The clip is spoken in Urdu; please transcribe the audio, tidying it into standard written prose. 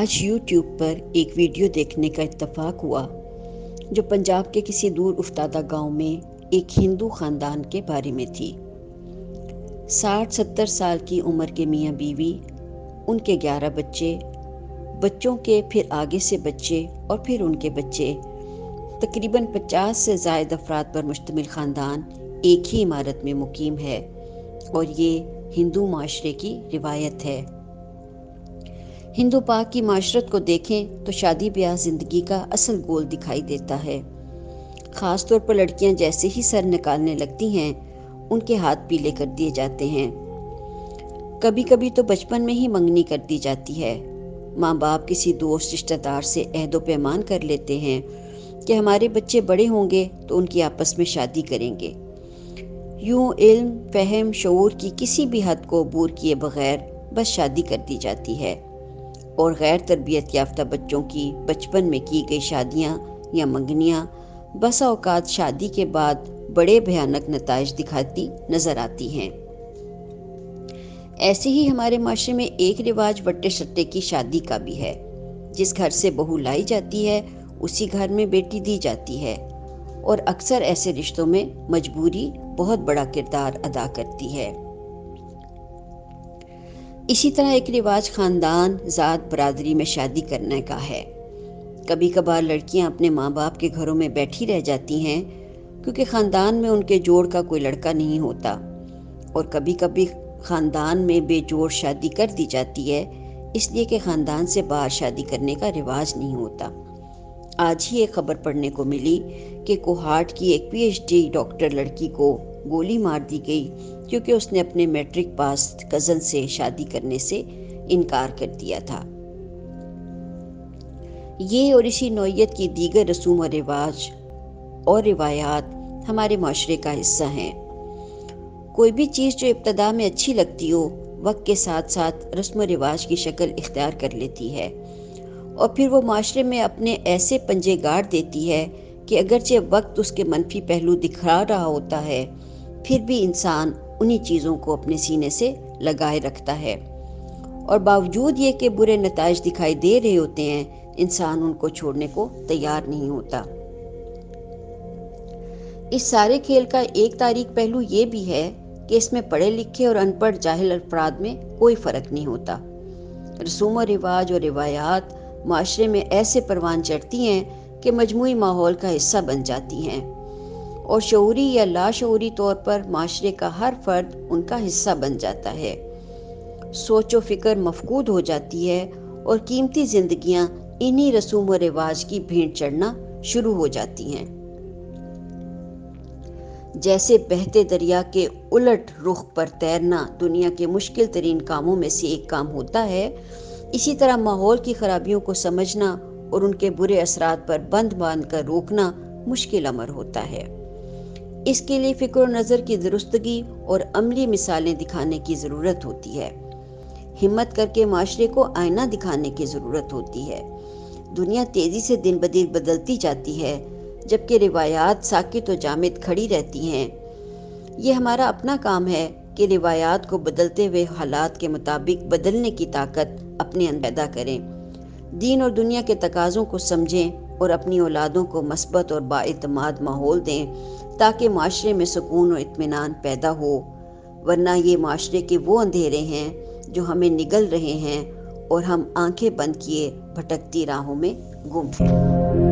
آج یوٹیوب پر ایک ویڈیو دیکھنے کا اتفاق ہوا جو پنجاب کے کسی دور افتادہ گاؤں میں ایک ہندو خاندان کے بارے میں تھی۔ 60-70 سال کی عمر کے میاں بیوی، ان کے 11 بچے، بچوں کے پھر آگے سے بچے اور پھر ان کے بچے، تقریباً 50 سے زائد افراد پر مشتمل خاندان ایک ہی عمارت میں مقیم ہے، اور یہ ہندو معاشرے کی روایت ہے۔ ہندو پاک کی معاشرت کو دیکھیں تو شادی بیاہ زندگی کا اصل گول دکھائی دیتا ہے۔ خاص طور پر لڑکیاں جیسے ہی سر نکالنے لگتی ہیں، ان کے ہاتھ پیلے کر دیے جاتے ہیں۔ کبھی کبھی تو بچپن میں ہی منگنی کر دی جاتی ہے۔ ماں باپ کسی دوست رشتہ دار سے عہد و پیمان کر لیتے ہیں کہ ہمارے بچے بڑے ہوں گے تو ان کی آپس میں شادی کریں گے۔ یوں علم، فہم، شعور کی کسی بھی حد کو عبور کیے بغیر بس شادی کر دی جاتی ہے، اور غیر تربیت یافتہ بچوں کی بچپن میں کی گئی شادیاں یا منگنیاں بسا اوقات شادی کے بعد بڑے بھیانک نتائج دکھاتی نظر آتی ہیں۔ ایسے ہی ہمارے معاشرے میں ایک رواج وٹے سٹے کی شادی کا بھی ہے۔ جس گھر سے بہو لائی جاتی ہے اسی گھر میں بیٹی دی جاتی ہے، اور اکثر ایسے رشتوں میں مجبوری بہت بڑا کردار ادا کرتی ہے۔ اسی طرح ایک رواج خاندان، ذات، برادری میں شادی کرنے کا ہے۔ کبھی کبھار لڑکیاں اپنے ماں باپ کے گھروں میں بیٹھی رہ جاتی ہیں کیونکہ خاندان میں ان کے جوڑ کا کوئی لڑکا نہیں ہوتا، اور کبھی کبھی خاندان میں بے جوڑ شادی کر دی جاتی ہے، اس لیے کہ خاندان سے باہر شادی کرنے کا رواج نہیں ہوتا۔ آج ہی ایک خبر پڑھنے کو ملی کہ کوہاٹ کی ایک پی ایچ ڈی ڈاکٹر لڑکی کو گولی مار دی گئی کیونکہ اس نے اپنے میٹرک پاس کزن سے شادی کرنے سے انکار کر دیا تھا۔ یہ اور اسی نوعیت کی دیگر رسوم و رواج اور روایات ہمارے معاشرے کا حصہ ہیں۔ کوئی بھی چیز جو ابتدا میں اچھی لگتی ہو، وقت کے ساتھ ساتھ رسم و رواج کی شکل اختیار کر لیتی ہے، اور پھر وہ معاشرے میں اپنے ایسے پنجے گاڑ دیتی ہے کہ اگرچہ وقت اس کے منفی پہلو دکھا رہا ہوتا ہے، پھر بھی انسان انہی چیزوں کو اپنے سینے سے لگائے رکھتا ہے، اور باوجود یہ کہ برے نتائج دکھائی دے رہے ہوتے ہیں، انسان ان کو چھوڑنے کو تیار نہیں ہوتا۔ اس سارے کھیل کا ایک تاریک پہلو یہ بھی ہے کہ اس میں پڑھے لکھے اور ان پڑھ جاہل افراد میں کوئی فرق نہیں ہوتا۔ رسوم و رواج اور روایات معاشرے میں ایسے پروان چڑھتی ہیں کہ مجموعی ماحول کا حصہ بن جاتی ہیں، اور شعوری یا لاشعوری طور پر معاشرے کا ہر فرد ان کا حصہ بن جاتا ہے۔ سوچ و فکر مفقود ہو جاتی ہے، اور قیمتی زندگیاں انہی رسوم و رواج کی بھینٹ چڑھنا شروع ہو جاتی ہیں۔ جیسے بہتے دریا کے الٹ رخ پر تیرنا دنیا کے مشکل ترین کاموں میں سے ایک کام ہوتا ہے، اسی طرح ماحول کی خرابیوں کو سمجھنا اور ان کے برے اثرات پر بند باندھ کر روکنا مشکل امر ہوتا ہے۔ اس کے لیے فکر و نظر کی درستگی اور عملی مثالیں دکھانے کی ضرورت ہوتی ہے۔ ہمت کر کے معاشرے کو آئینہ دکھانے کی ضرورت ہوتی ہے۔ دنیا تیزی سے دن بدن بدلتی جاتی ہے، جبکہ روایات ساکت و جامد کھڑی رہتی ہیں۔ یہ ہمارا اپنا کام ہے کہ روایات کو بدلتے ہوئے حالات کے مطابق بدلنے کی طاقت اپنے اندر پیدا کریں، دین اور دنیا کے تقاضوں کو سمجھیں، اور اپنی اولادوں کو مثبت اور بااعتماد ماحول دیں تاکہ معاشرے میں سکون و اطمینان پیدا ہو، ورنہ یہ معاشرے کے وہ اندھیرے ہیں جو ہمیں نگل رہے ہیں، اور ہم آنکھیں بند کیے بھٹکتی راہوں میں گم ہیں۔